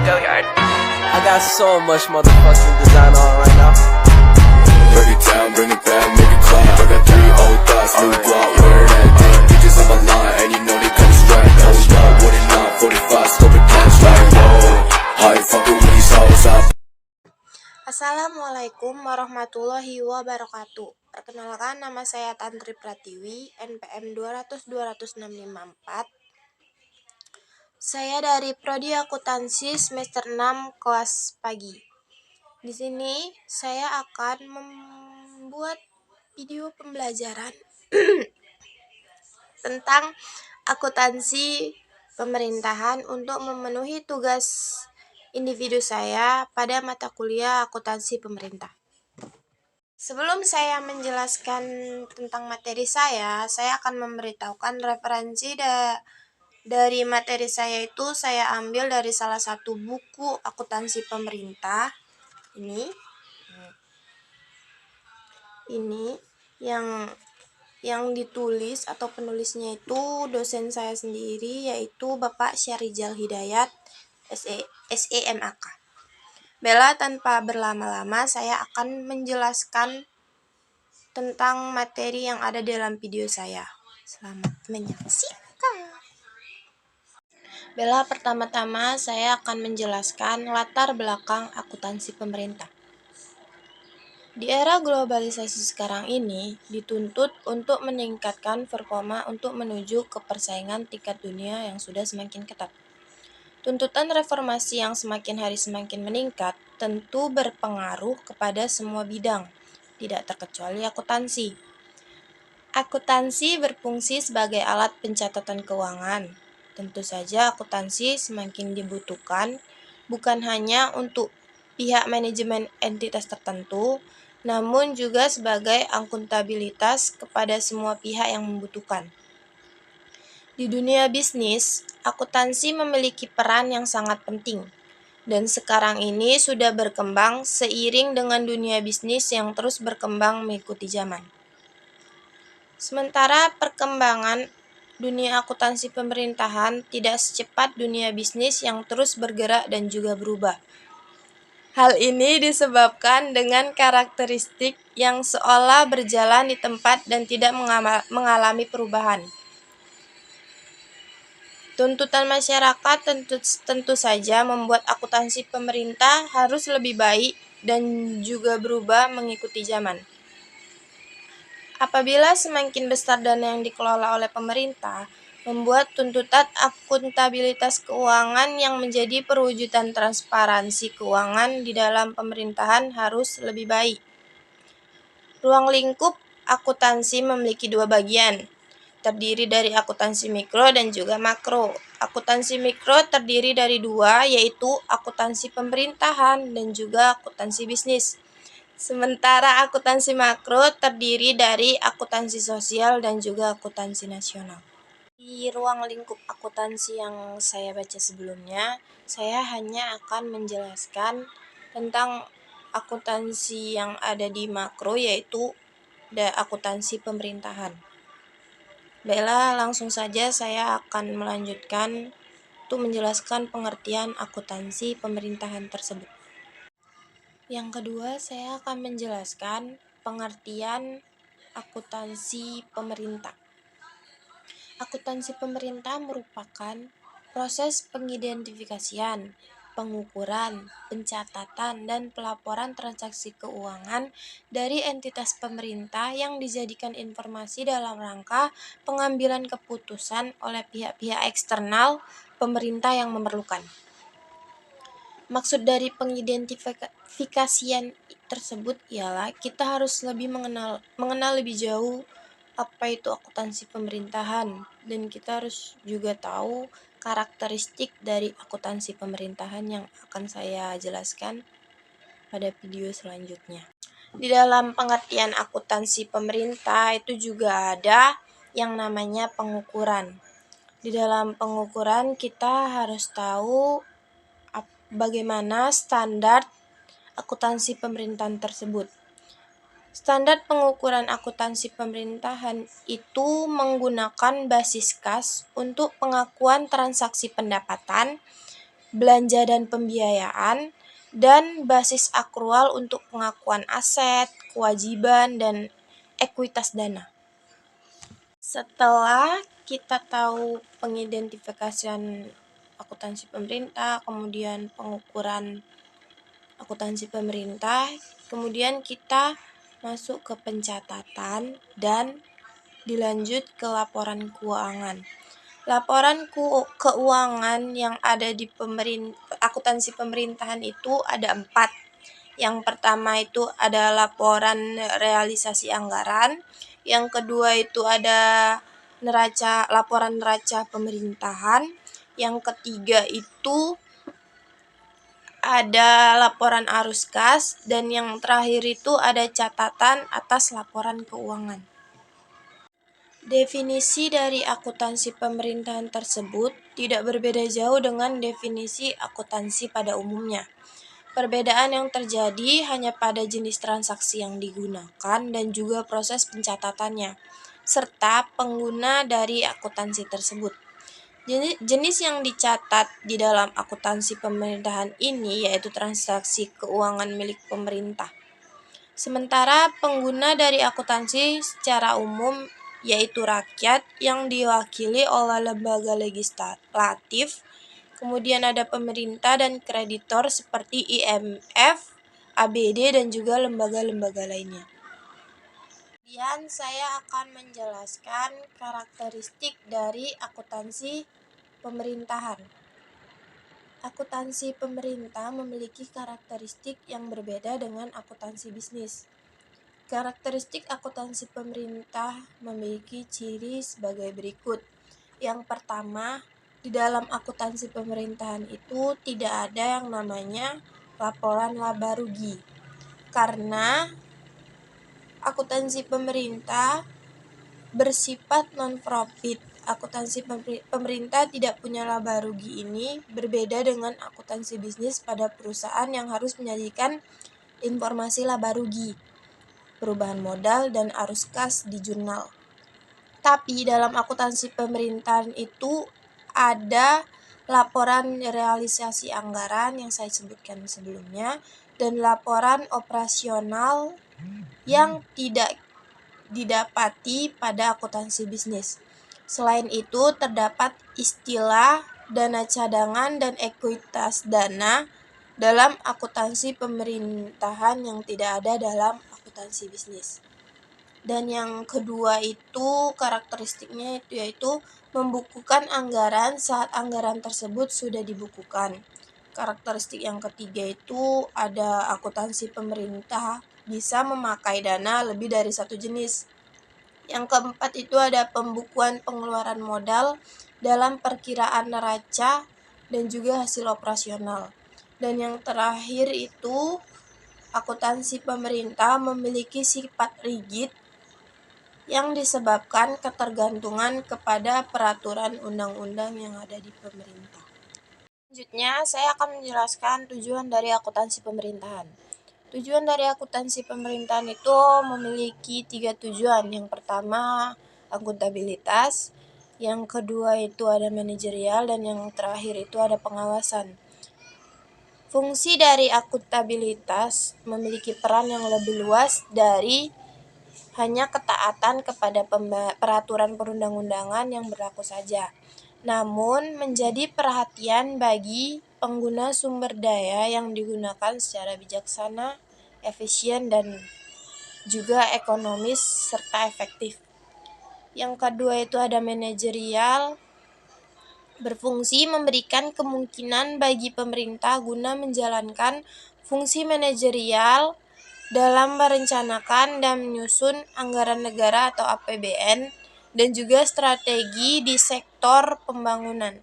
Go yard. I got so much motherfucking design on right now. Break it down, bring it back, make it clap. I got 3 old thoughts, new block, where that damn bitches on my line, and you know they come straight. Hold up, what it not, 45, scope it cash like whoa. How you fucking with these hoes up? Assalamualaikum warahmatullahi wabarakatuh. Perkenalkan, nama saya Tantri Pratiwi, NPM 200-20654. Saya dari Prodi Akuntansi semester 6 kelas pagi. Di sini saya akan membuat video pembelajaran tentang akuntansi pemerintahan untuk memenuhi tugas individu saya pada mata kuliah akuntansi pemerintah. Sebelum saya menjelaskan tentang materi saya akan memberitahukan referensi dari materi saya itu saya ambil dari salah satu buku akuntansi pemerintah. Ini yang ditulis atau penulisnya itu dosen saya sendiri, yaitu Bapak Syarizal Hidayat SEMAK. Bella, tanpa berlama-lama saya akan menjelaskan tentang materi yang ada dalam video saya. Selamat menyaksikan. Bella, pertama-tama saya akan menjelaskan latar belakang akuntansi pemerintah. Di era globalisasi sekarang ini, dituntut untuk meningkatkan performa untuk menuju ke persaingan tingkat dunia yang sudah semakin ketat. Tuntutan reformasi yang semakin hari semakin meningkat tentu berpengaruh kepada semua bidang, tidak terkecuali akuntansi. Akuntansi berfungsi sebagai alat pencatatan keuangan. Tentu saja akuntansi semakin dibutuhkan bukan hanya untuk pihak manajemen entitas tertentu, namun juga sebagai akuntabilitas kepada semua pihak yang membutuhkan. Di dunia bisnis, akuntansi memiliki peran yang sangat penting, dan sekarang ini sudah berkembang seiring dengan dunia bisnis yang terus berkembang mengikuti zaman. Sementara perkembangan dunia akuntansi pemerintahan tidak secepat dunia bisnis yang terus bergerak dan juga berubah. Hal ini disebabkan dengan karakteristik yang seolah berjalan di tempat dan tidak mengalami perubahan. Tuntutan masyarakat tentu saja membuat akuntansi pemerintah harus lebih baik dan juga berubah mengikuti zaman. Apabila semakin besar dana yang dikelola oleh pemerintah, membuat tuntutan akuntabilitas keuangan yang menjadi perwujudan transparansi keuangan di dalam pemerintahan harus lebih baik. Ruang lingkup akuntansi memiliki 2 bagian, terdiri dari akuntansi mikro dan juga makro. Akuntansi mikro terdiri dari 2, yaitu akuntansi pemerintahan dan juga akuntansi bisnis. Sementara akuntansi makro terdiri dari akuntansi sosial dan juga akuntansi nasional. Di ruang lingkup akuntansi yang saya baca sebelumnya, saya hanya akan menjelaskan tentang akuntansi yang ada di makro, yaitu akuntansi pemerintahan. Baiklah, langsung saja saya akan melanjutkan untuk menjelaskan pengertian akuntansi pemerintahan tersebut. Yang kedua, saya akan menjelaskan pengertian akuntansi pemerintah. Akuntansi pemerintah merupakan proses pengidentifikasian, pengukuran, pencatatan, dan pelaporan transaksi keuangan dari entitas pemerintah yang dijadikan informasi dalam rangka pengambilan keputusan oleh pihak-pihak eksternal pemerintah yang memerlukan. Maksud dari pengidentifikasian tersebut ialah kita harus lebih mengenal lebih jauh apa itu akuntansi pemerintahan, dan kita harus juga tahu karakteristik dari akuntansi pemerintahan yang akan saya jelaskan pada video selanjutnya. Di dalam pengertian akuntansi pemerintah itu juga ada yang namanya pengukuran. Di dalam pengukuran kita harus tahu bagaimana standar akuntansi pemerintahan tersebut. Standar pengukuran akuntansi pemerintahan itu menggunakan basis kas untuk pengakuan transaksi pendapatan belanja dan pembiayaan, dan basis akrual untuk pengakuan aset, kewajiban, dan ekuitas dana. Setelah kita tahu pengidentifikasian akuntansi pemerintah, kemudian pengukuran akuntansi pemerintah, kemudian kita masuk ke pencatatan dan dilanjut ke laporan keuangan. Laporan keuangan yang ada di akuntansi pemerintahan itu ada 4. Yang pertama itu ada laporan realisasi anggaran, yang kedua itu ada laporan neraca pemerintahan, yang ketiga itu ada laporan arus kas, dan yang terakhir itu ada catatan atas laporan keuangan. Definisi dari akuntansi pemerintahan tersebut tidak berbeda jauh dengan definisi akuntansi pada umumnya. Perbedaan yang terjadi hanya pada jenis transaksi yang digunakan dan juga proses pencatatannya, serta pengguna dari akuntansi tersebut. Jenis yang dicatat di dalam akuntansi pemerintahan ini yaitu transaksi keuangan milik pemerintah. Sementara pengguna dari akuntansi secara umum yaitu rakyat yang diwakili oleh lembaga legislatif, kemudian ada pemerintah dan kreditor seperti IMF, ABD, dan juga lembaga-lembaga lainnya. Kemudian saya akan menjelaskan karakteristik dari akuntansi pemerintahan. Akuntansi pemerintah memiliki karakteristik yang berbeda dengan akuntansi bisnis. Karakteristik akuntansi pemerintah memiliki ciri sebagai berikut. Yang pertama, di dalam akuntansi pemerintahan itu tidak ada yang namanya laporan laba rugi. Karena akuntansi pemerintah bersifat non-profit. Akuntansi pemerintah tidak punya laba rugi ini berbeda dengan akuntansi bisnis pada perusahaan yang harus menyajikan informasi laba rugi, perubahan modal, dan arus kas di jurnal. Tapi dalam akuntansi pemerintahan itu ada laporan realisasi anggaran yang saya sebutkan sebelumnya dan laporan operasional yang tidak didapati pada akuntansi bisnis. Selain itu terdapat istilah dana cadangan dan ekuitas dana dalam akuntansi pemerintahan yang tidak ada dalam akuntansi bisnis. Dan yang kedua itu karakteristiknya yaitu membukukan anggaran saat anggaran tersebut sudah dibukukan. Karakteristik yang ketiga itu ada akuntansi pemerintah bisa memakai dana lebih dari satu jenis. Yang keempat itu ada pembukuan pengeluaran modal dalam perkiraan neraca dan juga hasil operasional. Dan yang terakhir itu akuntansi pemerintah memiliki sifat rigid yang disebabkan ketergantungan kepada peraturan undang-undang yang ada di pemerintah. Selanjutnya, saya akan menjelaskan tujuan dari akuntansi pemerintahan. Tujuan dari akuntansi pemerintahan itu memiliki 3 tujuan. Yang pertama, akuntabilitas. Yang kedua itu ada manajerial, dan yang terakhir itu ada pengawasan. Fungsi dari akuntabilitas memiliki peran yang lebih luas dari hanya ketaatan kepada peraturan perundang-undangan yang berlaku saja, namun menjadi perhatian bagi pengguna sumber daya yang digunakan secara bijaksana, efisien, dan juga ekonomis serta efektif. Yang kedua itu ada manajerial, berfungsi memberikan kemungkinan bagi pemerintah guna menjalankan fungsi manajerial dalam merencanakan dan menyusun anggaran negara atau APBN dan juga strategi di sektor pembangunan.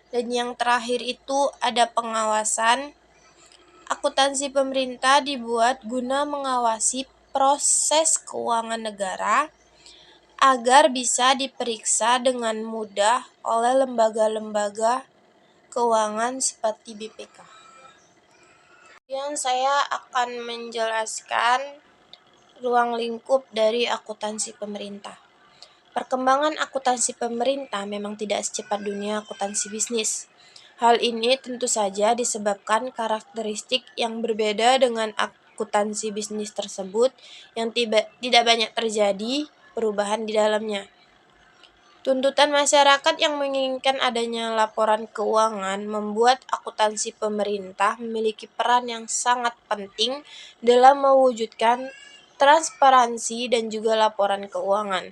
Dan yang terakhir itu ada pengawasan. Akuntansi pemerintah dibuat guna mengawasi proses keuangan negara agar bisa diperiksa dengan mudah oleh lembaga-lembaga keuangan seperti BPK. Kemudian saya akan menjelaskan ruang lingkup dari akuntansi pemerintah. Perkembangan akuntansi pemerintah memang tidak secepat dunia akuntansi bisnis. Hal ini tentu saja disebabkan karakteristik yang berbeda dengan akuntansi bisnis tersebut yang tidak banyak terjadi perubahan di dalamnya. Tuntutan masyarakat yang menginginkan adanya laporan keuangan membuat akuntansi pemerintah memiliki peran yang sangat penting dalam mewujudkan transparansi dan juga laporan keuangan.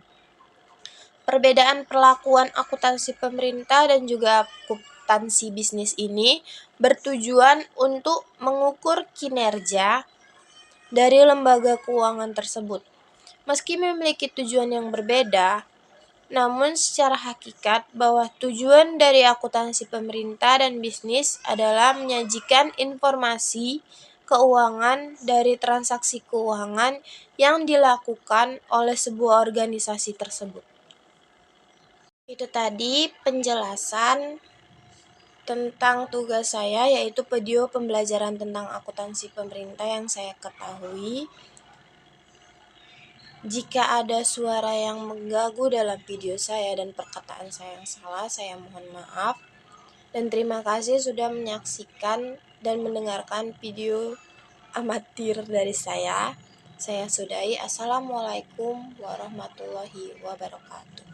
Perbedaan perlakuan akuntansi pemerintah dan juga akuntansi bisnis ini bertujuan untuk mengukur kinerja dari lembaga keuangan tersebut. Meski memiliki tujuan yang berbeda, namun secara hakikat bahwa tujuan dari akuntansi pemerintah dan bisnis adalah menyajikan informasi keuangan dari transaksi keuangan yang dilakukan oleh sebuah organisasi tersebut. Itu tadi penjelasan tentang tugas saya, yaitu video pembelajaran tentang akuntansi pemerintah yang saya ketahui. Jika ada suara yang mengganggu dalam video saya dan perkataan saya yang salah, saya mohon maaf. Dan terima kasih sudah menyaksikan dan mendengarkan video amatir dari saya. Saya sudahi. Assalamualaikum warahmatullahi wabarakatuh.